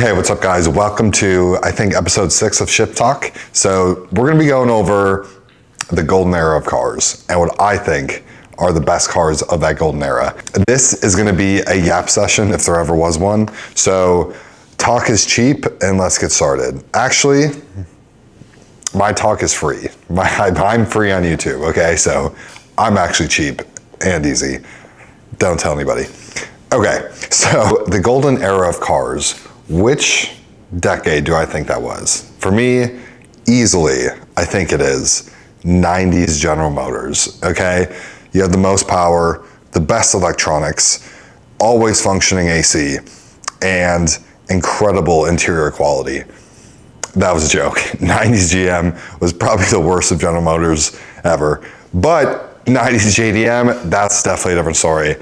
Hey, what's up guys? Welcome to, I think, episode 6 of Ship Talk. So we're gonna be going over the golden era of cars and what I think are the best cars of that golden era. This is gonna be a yap session if there ever was one. So talk is cheap and let's get started. Actually, my talk is free. I'm free on YouTube, okay? So I'm actually cheap and easy. Don't tell anybody. Okay, so the golden era of cars. Which decade do I think that was? For me, easily, I think it is 90s General Motors, okay? You have the most power, the best electronics, always functioning AC, and incredible interior quality. That was a joke. 90s GM was probably the worst of General Motors ever. But 90s JDM, that's definitely a different story.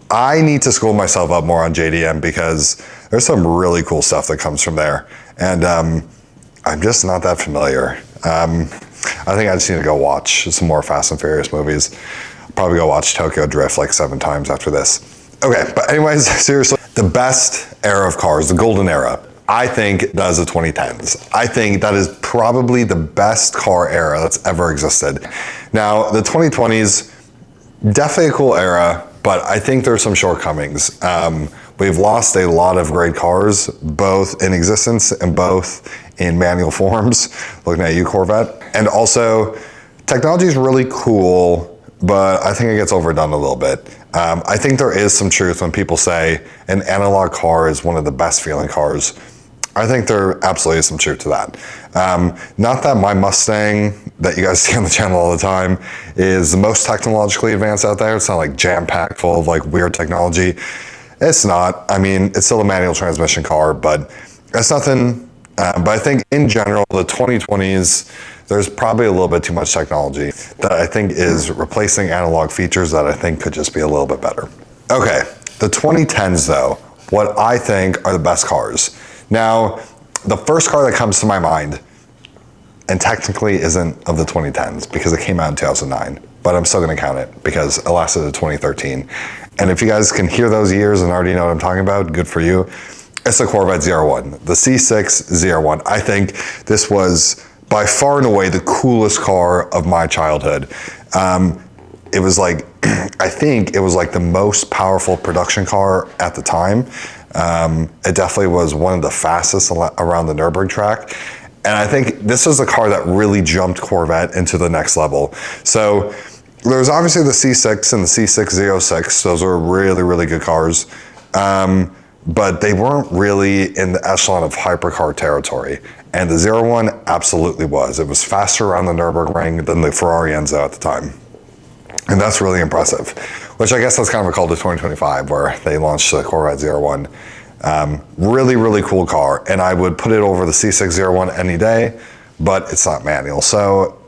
I need to school myself up more on JDM because there's some really cool stuff that comes from there. And I'm just not that familiar. I think I just need to go watch some more Fast and Furious movies. Probably go watch Tokyo Drift like 7 times after this. Okay, but anyways, seriously, the best era of cars, the golden era, I think that is the 2010s. I think that is probably the best car era that's ever existed. Now, the 2020s, definitely a cool era, but I think there's some shortcomings. We've lost a lot of great cars, both in existence and both in manual forms. Looking at you, Corvette. And also, technology is really cool, but I think it gets overdone a little bit. I think there is some truth when people say an analog car is one of the best feeling cars. I think there absolutely is some truth to that. Not that my Mustang that you guys see on the channel all the time is the most technologically advanced out there. It's not like jam-packed full of like weird technology. It's not. I mean, it's still a manual transmission car, but it's nothing. But I think in general, the 2020s, there's probably a little bit too much technology that I think is replacing analog features that I think could just be a little bit better. Okay, the 2010s though, what I think are the best cars. Now, the first car that comes to my mind, and technically isn't of the 2010s because it came out in 2009, but I'm still gonna count it because it lasted to 2013. And if you guys can hear those years and already know what I'm talking about, good for you. It's the Corvette ZR1, the C6 ZR1. I think this was by far and away the coolest car of my childhood. It was like, I think it was like the most powerful production car at the time. It definitely was one of the fastest around the Nürburgring track. And I think this is a car that really jumped Corvette into the next level. So there's obviously the C6 and the C606. Those are really, really good cars. But they weren't really in the echelon of hypercar territory. And the ZR1 absolutely was. It was faster around the Nürburgring than the Ferrari Enzo at the time. And that's really impressive, which I guess that's kind of a call to 2025 where they launched the Corvette ZR1. Really, really cool car. And I would put it over the C6 ZR1 any day, but it's not manual. So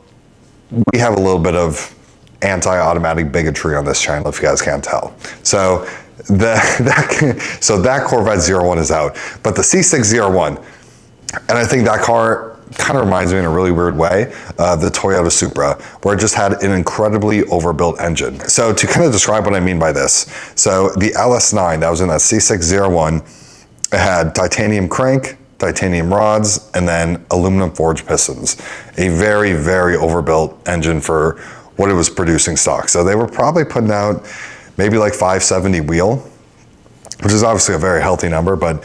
we have a little bit of anti-automatic bigotry on this channel, if you guys can't tell. So that Corvette ZR1 is out, but the C6 ZR1, and I think that car kind of reminds me in a really weird way of the Toyota Supra, where it just had an incredibly overbuilt engine. So to kind of describe what I mean by this, so the LS9 that was in that C6 ZR1, it had titanium crank, titanium rods, and then aluminum forged pistons. A very, very overbuilt engine for what it was producing stock. So they were probably putting out maybe like 570 wheel, which is obviously a very healthy number, but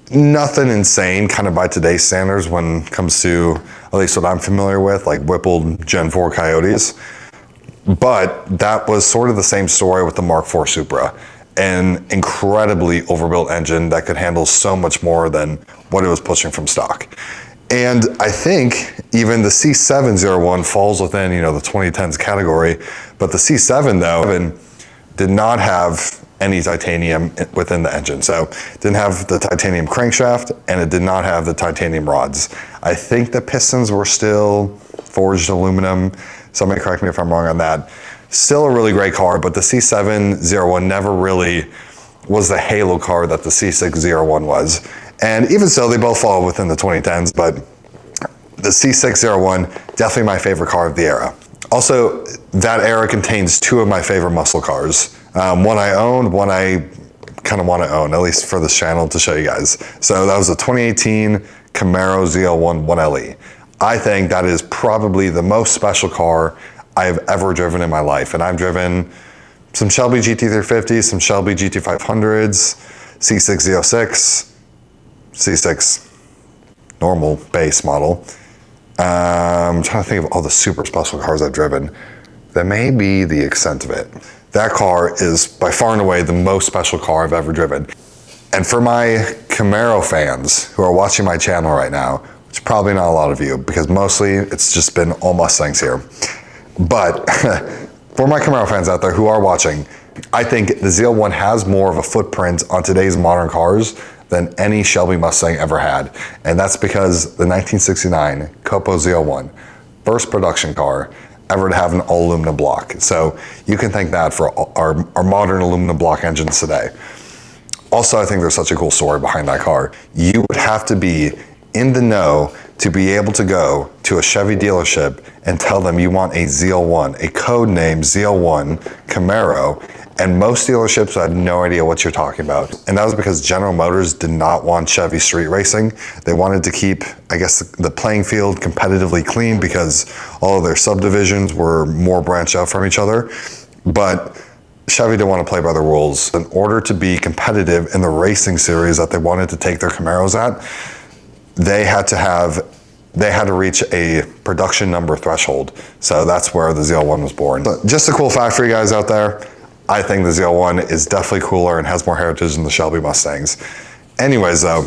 nothing insane kind of by today's standards when it comes to, at least what I'm familiar with, like Whippled Gen 4 Coyotes. But that was sort of the same story with the Mark IV Supra. An incredibly overbuilt engine that could handle so much more than what it was pushing from stock. And I think even the C7 ZR1 falls within, the 2010s category, but the C7 though did not have any titanium within the engine. So it didn't have the titanium crankshaft and it did not have the titanium rods. I think the pistons were still forged aluminum. Somebody correct me if I'm wrong on that. Still a really great car, but the C7 ZR1 never really was the halo car that the C6 ZR1 was. And even so, they both fall within the 2010s, but the C6 ZR1, definitely my favorite car of the era. Also, that era contains 2 of my favorite muscle cars. One I owned, one I kind of want to own, at least for this channel, to show you guys. So that was a 2018 Camaro ZL1 1LE. I think that is probably the most special car I have ever driven in my life. And I've driven some Shelby GT350s, some Shelby GT500s, C6 Z06, C6 normal base model. I'm trying to think of all the super special cars I've driven. That may be the extent of it. That car is by far and away the most special car I've ever driven. And for my Camaro fans who are watching my channel right now, which probably not a lot of you, because mostly it's just been all Mustangs here. But for my Camaro fans out there who are watching, I think the ZL1 has more of a footprint on today's modern cars than any Shelby Mustang ever had. And that's because the 1969 Copo ZL1, first production car ever to have an all aluminum block. So you can thank that for our modern aluminum block engines today. Also, I think there's such a cool story behind that car. You would have to be in the know to be able to go to a Chevy dealership and tell them you want a ZL1, a code name ZL1 Camaro, and most dealerships had no idea what you're talking about. And that was because General Motors did not want Chevy street racing. They wanted to keep, I guess, the playing field competitively clean because all of their subdivisions were more branched out from each other. But Chevy didn't want to play by the rules. In order to be competitive in the racing series that they wanted to take their Camaros at, they had to reach a production number threshold. So that's where the ZL1 was born. But just a cool fact for you guys out there, I think the ZL1 is definitely cooler and has more heritage than the Shelby Mustangs. Anyways though,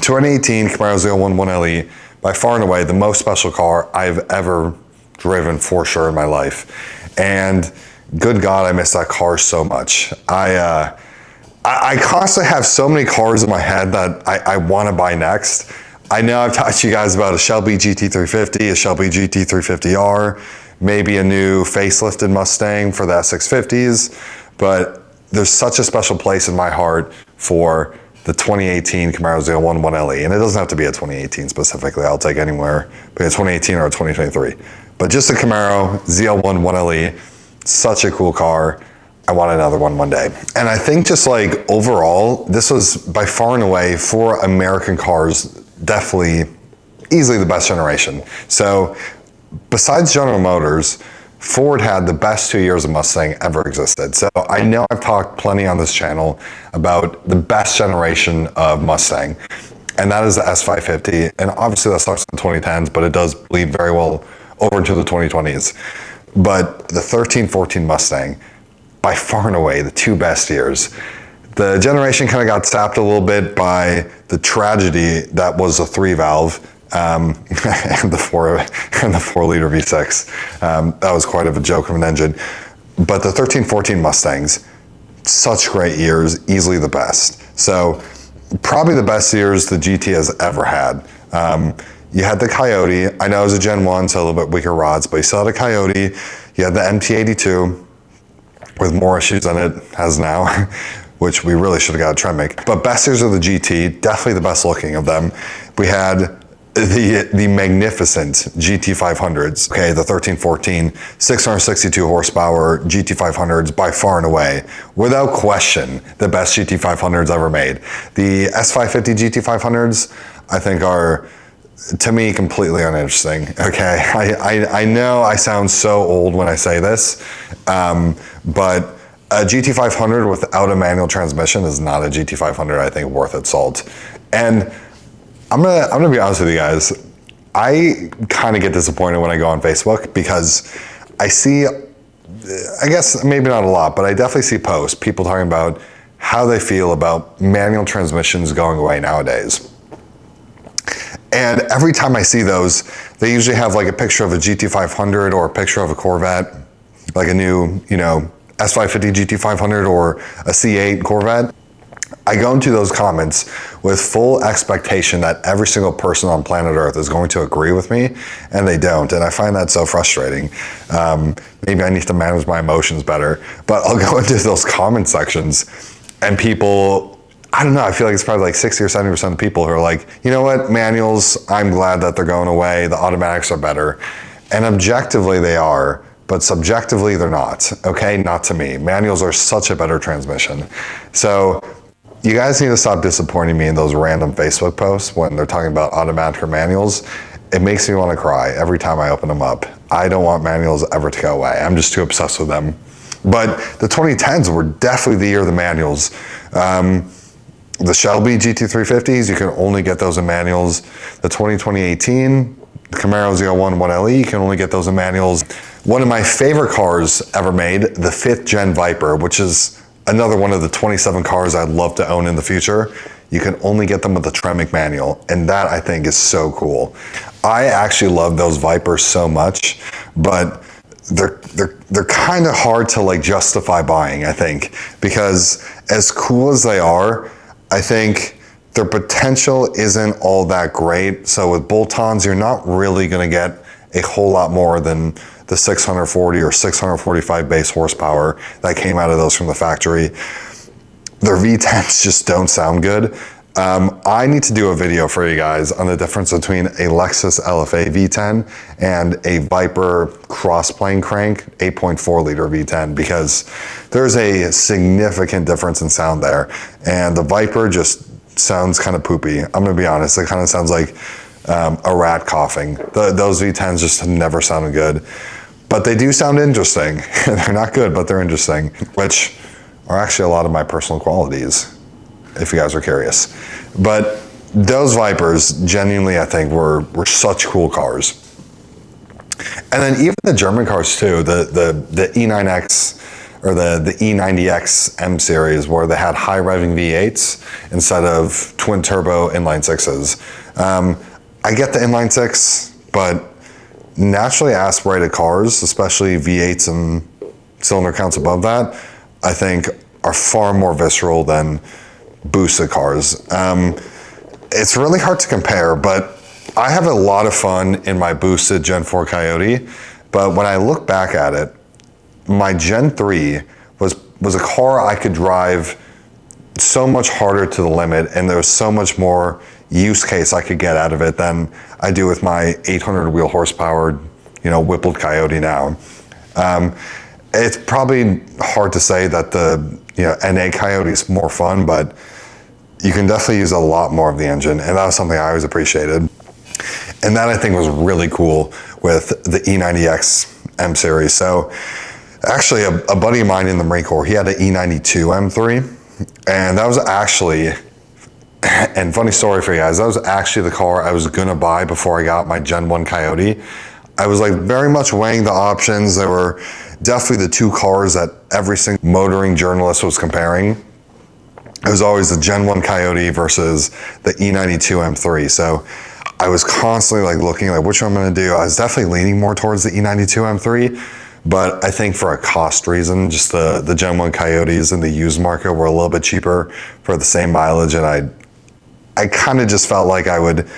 2018 Camaro ZL1 1LE, by far and away the most special car I've ever driven for sure in my life. And good God, I miss that car so much. I constantly have so many cars in my head that I want to buy next. I know I've talked to you guys about a Shelby GT350, a Shelby GT350R, maybe a new facelifted Mustang for the S650s, but there's such a special place in my heart for the 2018 Camaro ZL1 1LE, and it doesn't have to be a 2018 specifically. I'll take anywhere between a 2018 or a 2023. But just a Camaro ZL1 1LE, such a cool car. I want another one day. And I think just like overall, this was by far and away for American cars, definitely easily the best generation. So besides General Motors, Ford had the best 2 years of Mustang ever existed. So I know I've talked plenty on this channel about the best generation of Mustang, and that is the S550. And obviously that starts in the 2010s, but it does bleed very well over into the 2020s. But the 13-14 Mustang, by far and away the two best years. The generation kind of got sapped a little bit by the tragedy that was a 3-valve and the 4-liter V6. That was quite of a joke of an engine. But the 13-14 Mustangs, such great years, easily the best. So probably the best years the GT has ever had. You had the Coyote. I know it was a Gen 1, so a little bit weaker rods, but you still had a Coyote. You had the MT82 with more issues than it has now, which we really should have got a Tremec. But best years of the GT, definitely the best looking of them. We had the magnificent GT500s, okay, the 13-14, 662 horsepower GT500s, by far and away, without question, the best GT500s ever made. The S550 GT500s, I think are, to me, completely uninteresting, okay? I know I sound so old when I say this, but a GT500 without a manual transmission is not a GT500, I think, worth its salt. And I'm gonna be honest with you guys, I kind of get disappointed when I go on Facebook because I see, I guess maybe not a lot, but I definitely see posts, people talking about how they feel about manual transmissions going away nowadays. And every time I see those, they usually have like a picture of a GT500 or a picture of a Corvette, like a new, S550 GT500 or a C8 Corvette. I go into those comments with full expectation that every single person on planet Earth is going to agree with me, and they don't. And I find that so frustrating. Maybe I need to manage my emotions better, but I'll go into those comment sections and people, I don't know, I feel like it's probably like 60 or 70% of people who are like, you know what, manuals, I'm glad that they're going away. The automatics are better. And objectively they are, but subjectively they're not, okay? Not to me. Manuals are such a better transmission. So you guys need to stop disappointing me in those random Facebook posts when they're talking about automatic or manuals. It makes me want to cry every time I open them up. I don't want manuals ever to go away. I'm just too obsessed with them. But the 2010s were definitely the year of the manuals. The Shelby GT350s, you can only get those in manuals. The 2018, the Camaro Z01 1LE, you can only get those in manuals. One of my favorite cars ever made, the 5th gen Viper, which is another one of the 27 cars I'd love to own in the future. You can only get them with the Tremec manual, and that I think is so cool. I actually love those Vipers so much, but they're kind of hard to like justify buying, I think, because as cool as they are, I think their potential isn't all that great. So with bolt-ons, you're not really gonna get a whole lot more than the 640 or 645 base horsepower that came out of those from the factory. Their V10s just don't sound good. I need to do a video for you guys on the difference between a Lexus LFA V10 and a Viper crossplane crank 8.4 liter V10, because there's a significant difference in sound there. And the Viper just sounds kind of poopy. I'm gonna be honest, it kind of sounds like a rat coughing. Those V10s just have never sounded good, but they do sound interesting. They're not good, but they're interesting, which are actually a lot of my personal qualities, if you guys are curious. But those Vipers, genuinely, I think were such cool cars. And then even the German cars too, the E9X or the E90X M series, where they had high revving V8s instead of twin turbo inline sixes. I get the inline six, but naturally aspirated cars, especially V8s and cylinder counts above that, I think are far more visceral than boosted cars. It's really hard to compare, but I have a lot of fun in my boosted Gen 4 Coyote. But when I look back at it, my Gen 3 was a car I could drive so much harder to the limit, and there was so much more use case I could get out of it than I do with my 800 wheel horsepower, Whippled Coyote now. It's probably hard to say that the NA Coyote is more fun, but you can definitely use a lot more of the engine, and that was something I always appreciated. And that I think was really cool with the E90X M series. So actually a buddy of mine in the Marine Corps, he had an E92 M3, and that was actually, and funny story for you guys, that was actually the car I was gonna buy before I got my Gen 1 Coyote. I was like very much weighing the options. There were definitely the two cars that every single motoring journalist was comparing. It was always the Gen 1 Coyote versus the E92 M3. So I was constantly like looking like which one I'm gonna do. I was definitely leaning more towards the E92 M3, but I think for a cost reason, just the Gen 1 Coyotes in the used market were a little bit cheaper for the same mileage, and I kind of just felt like I would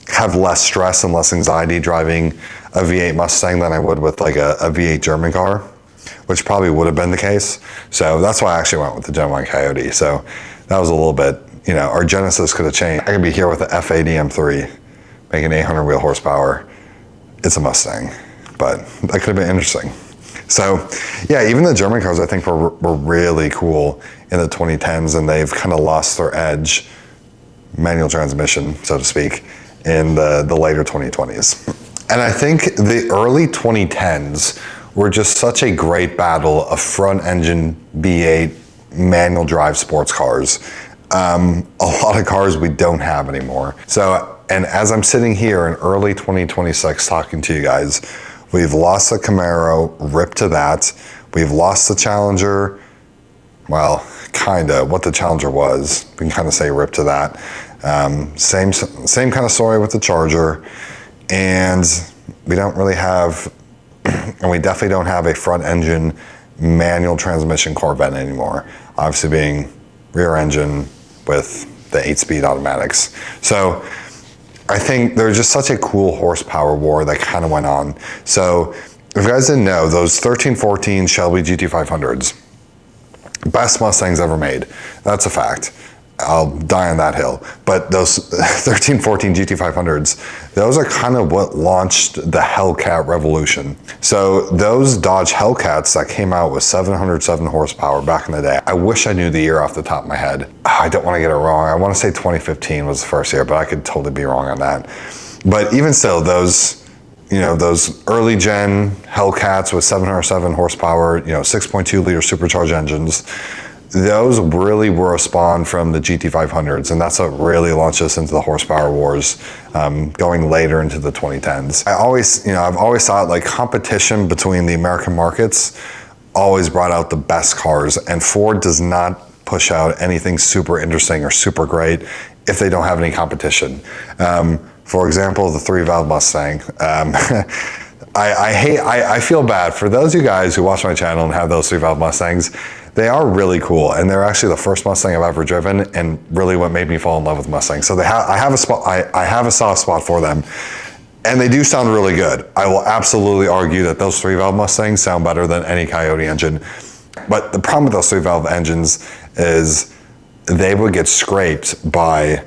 have less stress and less anxiety driving a V8 Mustang than I would with like a V8 German car, which probably would have been the case. So that's why I actually went with the Gen 1 Coyote. So that was a little bit, our Genesis could have changed. I could be here with the F80 M3, making 800 wheel horsepower. It's a Mustang, but that could have been interesting. So yeah, even the German cars I think were really cool in the 2010s, and they've kind of lost their edge, manual transmission, so to speak, in the later 2020s. And I think the early 2010s were just such a great battle of front engine V8 manual drive sports cars. A lot of cars we don't have anymore. So, and as I'm sitting here in early 2026 talking to you guys, we've lost the Camaro, rip to that. We've lost the Challenger. Well, kinda, what the Challenger was. We can kind of say rip to that. Same kind of story with the Charger. And we don't really have, and we definitely don't have a front engine manual transmission Corvette anymore. Obviously being rear engine with the 8-speed automatics. So I think there's just such a cool horsepower war that kind of went on. So if you guys didn't know, those 13, 14 Shelby GT500s, best Mustangs ever made. That's a fact. I'll die on that hill. But those 13, 14 GT500s, those are kind of what launched the Hellcat revolution. So those Dodge Hellcats that came out with 707 horsepower back in the day, I wish I knew the year off the top of my head. I don't want to get it wrong. I want to say 2015 was the first year, but I could totally be wrong on that. But even still, those early gen Hellcats with 707 horsepower, 6.2 liter supercharged engines, those really were a spawn from the GT500s, and that's what really launched us into the horsepower wars, going later into the 2010s. I've always thought like competition between the American markets always brought out the best cars, and Ford does not push out anything super interesting or super great if they don't have any competition. For example, the 3-valve Mustang. I feel bad for those of you guys who watch my channel and have those 3-valve Mustangs. They are really cool, and they're actually the first Mustang I've ever driven, and really what made me fall in love with Mustangs. So I have a soft spot for them, and they do sound really good. I will absolutely argue that those 3-valve Mustangs sound better than any Coyote engine. But the problem with those 3-valve engines is they would get scraped by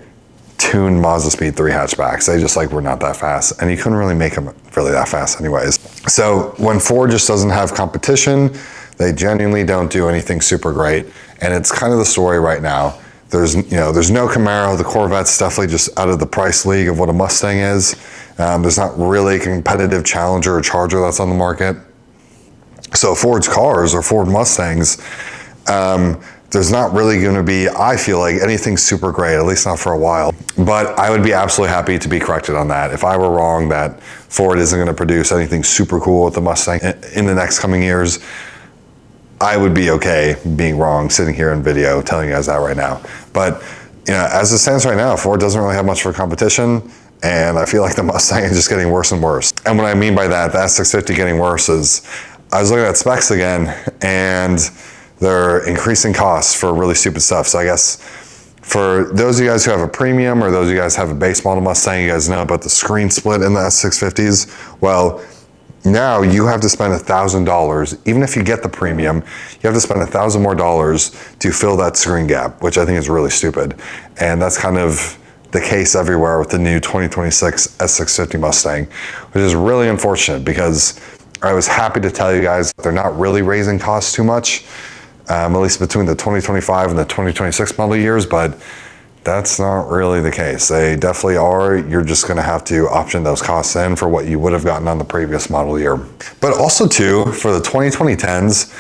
tuned Mazda Speed 3 hatchbacks. They just were not that fast, and you couldn't really make them really that fast anyways. So when Ford just doesn't have competition, they genuinely don't do anything super great, and it's kind of the story right now. There's no Camaro. The Corvette's definitely just out of the price league of what a Mustang is. There's not really a competitive Challenger or Charger that's on the market. So Ford's cars or Ford Mustangs, there's not really going to be, I feel like, anything super great, at least not for a while. But I would be absolutely happy to be corrected on that. If I were wrong that Ford isn't going to produce anything super cool with the Mustang in the next coming years, I would be okay being wrong, sitting here in video telling you guys that right now. But as it stands right now, Ford doesn't really have much for competition, and I feel like the Mustang is just getting worse and worse. And what I mean by that, the S650 getting worse is, I was looking at specs again, and they're increasing costs for really stupid stuff. So I guess for those of you guys who have a premium, or those of you guys who have a base model Mustang, you guys know about the screen split in the S650s. Well, now you have to spend $1,000, even if you get the premium, you have to spend $1,000 more to fill that screen gap, which I think is really stupid. And that's kind of the case everywhere with the new 2026 S650 Mustang, which is really unfortunate, because I was happy to tell you guys they're not really raising costs too much, at least between the 2025 and the 2026 model years, but that's not really the case. They definitely are. You're just going to have to option those costs in for what you would have gotten on the previous model year. But also too, for the 2010s,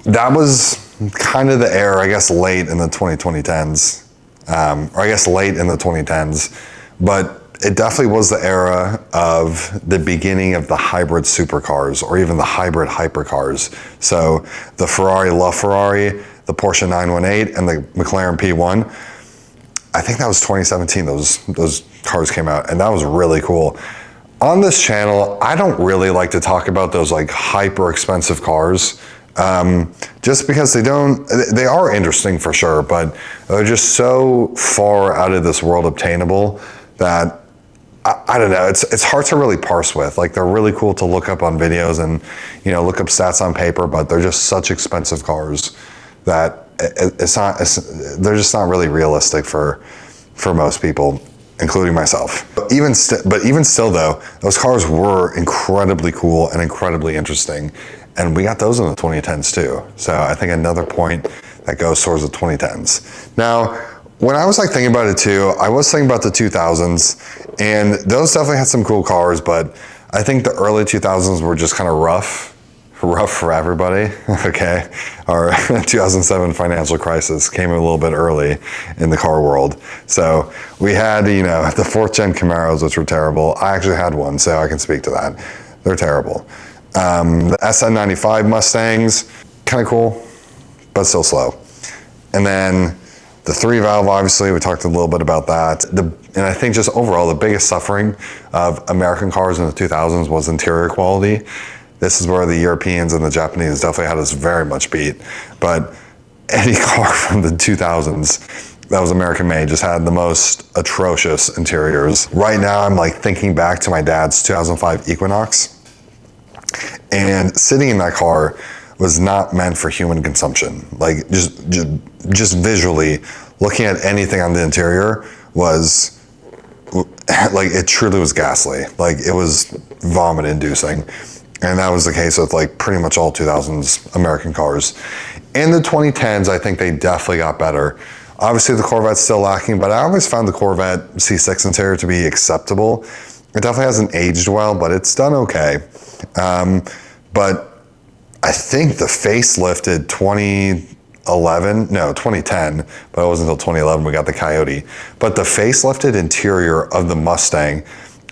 that was kind of the era, I guess, late in the 2010s, or I guess late in the 2010s, but it definitely was the era of the beginning of the hybrid supercars, or even the hybrid hypercars. So the Ferrari LaFerrari, the Porsche 918, and the McLaren P1. I think that was 2017, those cars came out, and that was really cool. On this channel, I don't really like to talk about those hyper expensive cars, just because they are interesting for sure, but they're just so far out of this world obtainable that I don't know, it's hard to really parse with. They're really cool to look up on videos and look up stats on paper, but they're just such expensive cars that they're just not really realistic for most people, including myself. But even still though, those cars were incredibly cool and incredibly interesting, and we got those in the 2010s too. So I think another point that goes towards the 2010s. Now, when I was thinking about it too, I was thinking about the 2000s, and those definitely had some cool cars, but I think the early 2000s were just kind of rough for everybody, okay? Our 2007 financial crisis came a little bit early in the car world. So we had, the 4th gen Camaros, which were terrible. I actually had one, so I can speak to that. They're terrible. The SN95 Mustangs, kind of cool, but still slow. And then the 3-valve, obviously, we talked a little bit about that. And I think just overall, the biggest suffering of American cars in the 2000s was interior quality. This is where the Europeans and the Japanese definitely had us very much beat. But any car from the 2000s that was American made just had the most atrocious interiors. Right now, I'm thinking back to my dad's 2005 Equinox. And sitting in that car, was not meant for human consumption. Like just visually looking at anything on the interior was like, it truly was ghastly. Like, it was vomit inducing. And that was the case with like pretty much all 2000s American cars. In the 2010s, I think they definitely got better. Obviously the Corvette's still lacking, but I always found the Corvette C6 interior to be acceptable. It definitely hasn't aged well, but it's done okay. But I think the facelifted 2010, but it wasn't until 2011 we got the Coyote. But the facelifted interior of the Mustang,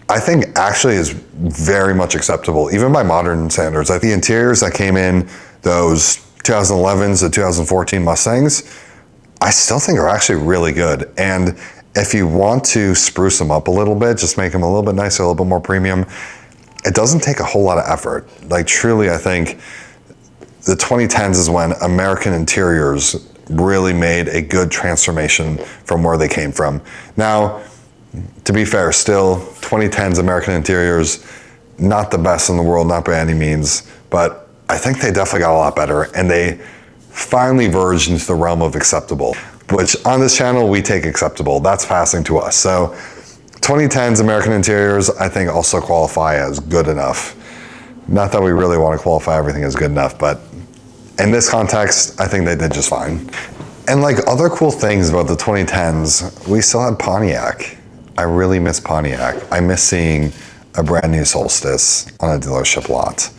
I think actually is very much acceptable, even by modern standards. Like the interiors that came in those 2011s to 2014 Mustangs, I still think are actually really good. And if you want to spruce them up a little bit, just make them a little bit nicer, a little bit more premium, it doesn't take a whole lot of effort. Like truly, I think the 2010s is when American interiors really made a good transformation from where they came from. Now, to be fair, still 2010s American interiors, not the best in the world, not by any means, but I think they definitely got a lot better, and they finally verged into the realm of acceptable, which on this channel we take acceptable. That's passing to us. So 2010s American interiors, I think, also qualify as good enough. Not that we really want to qualify everything as good enough, but in this context, I think they did just fine. And like other cool things about the 2010s, we still had Pontiac. I really miss Pontiac. I miss seeing a brand new Solstice on a dealership lot.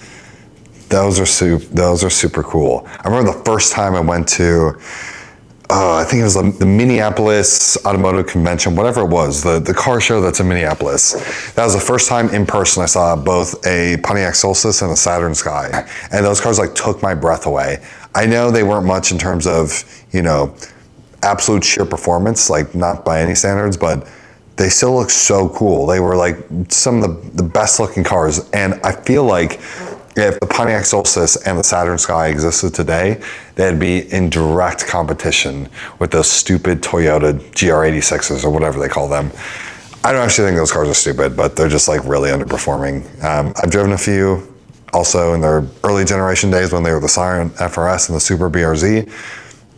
Those are super cool. I remember the first time I went to, I think it was the Minneapolis Automotive Convention, whatever it was, the car show that's in Minneapolis. That was the first time in person I saw both a Pontiac Solstice and a Saturn Sky. And those cars like took my breath away. I know they weren't much in terms of, you know, absolute sheer performance, like not by any standards, but they still look so cool. They were like some of the best looking cars. And I feel like if the Pontiac Solstice and the Saturn Sky existed today, they'd be in direct competition with those stupid Toyota GR86s or whatever they call them. I don't actually think those cars are stupid, but they're just like really underperforming. I've driven a few also in their early generation days when they were the Siren FRS and the Super BRZ.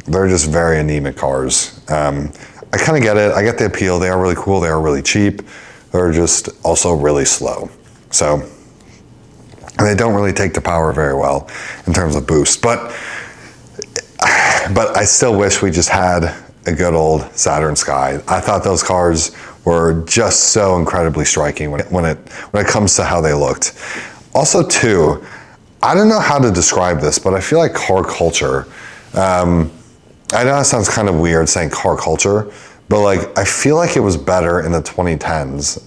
They're just very anemic cars. I kind of get it. I get the appeal. They are really cool. They are really cheap. They're just also really slow. So, and they don't really take the power very well in terms of boost. But I still wish we just had a good old Saturn Sky. I thought those cars were just so incredibly striking when it comes to how they looked. Also, too, I don't know how to describe this, but I feel like car culture. I know it sounds kind of weird saying car culture, but like I feel like it was better in the 2010s.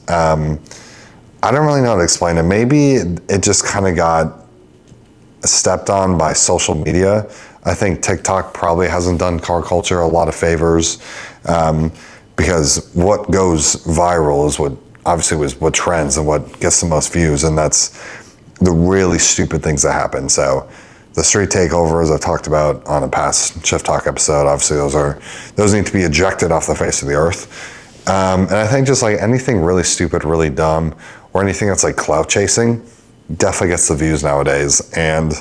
I don't really know how to explain it. Maybe it just kind of got stepped on by social media. I think TikTok probably hasn't done car culture a lot of favors, because what goes viral is what trends and what gets the most views, and that's the really stupid things that happen. So the street takeovers I've talked about on a past Shift Talk episode, obviously those need to be ejected off the face of the earth. And I think just like anything really stupid, really dumb, or anything that's like clout chasing definitely gets the views nowadays. And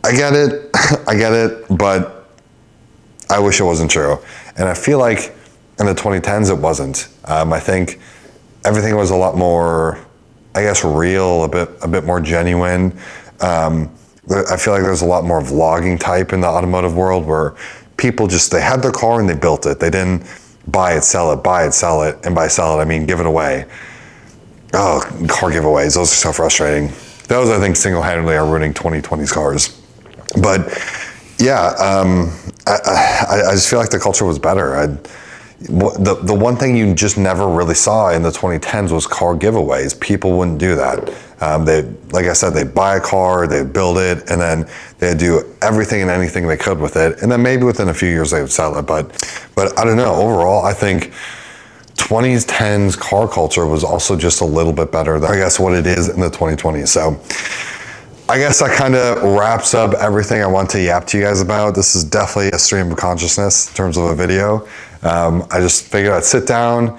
I get it, but I wish it wasn't true. And I feel like in the 2010s it wasn't. I think everything was a lot more, I guess, real, a bit more genuine. I feel like there's a lot more vlogging type in the automotive world where people they had their car and they built it. They didn't buy it, sell it, and by sell it, I mean give it away. Oh, car giveaways, those are so frustrating. Those, I think, single-handedly are ruining 2020s cars. But yeah, I just feel like the culture was better. The one thing you just never really saw in the 2010s was car giveaways. People wouldn't do that. Like I said, they buy a car, they build it, and then they do everything and anything they could with it. And then maybe within a few years they would sell it. But I don't know. Overall, I think 2010s car culture was also just a little bit better than, I guess, what it is in the 2020s. So I guess that kind of wraps up everything I want to yap to you guys about. This is definitely a stream of consciousness in terms of a video. I just figured I'd sit down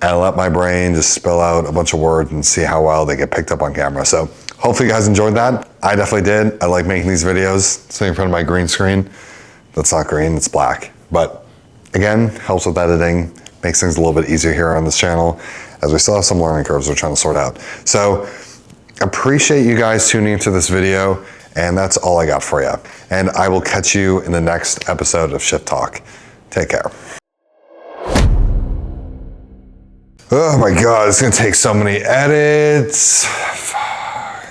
and let my brain just spill out a bunch of words and see how well they get picked up on camera. So hopefully you guys enjoyed that. I definitely did. I like making these videos, sitting in front of my green screen. That's not green, it's black. But again, helps with editing, makes things a little bit easier here on this channel, as we still have some learning curves we're trying to sort out. So appreciate you guys tuning into this video, and that's all I got for you. And I will catch you in the next episode of Shift Talk. Take care. Oh my God, it's gonna take so many edits.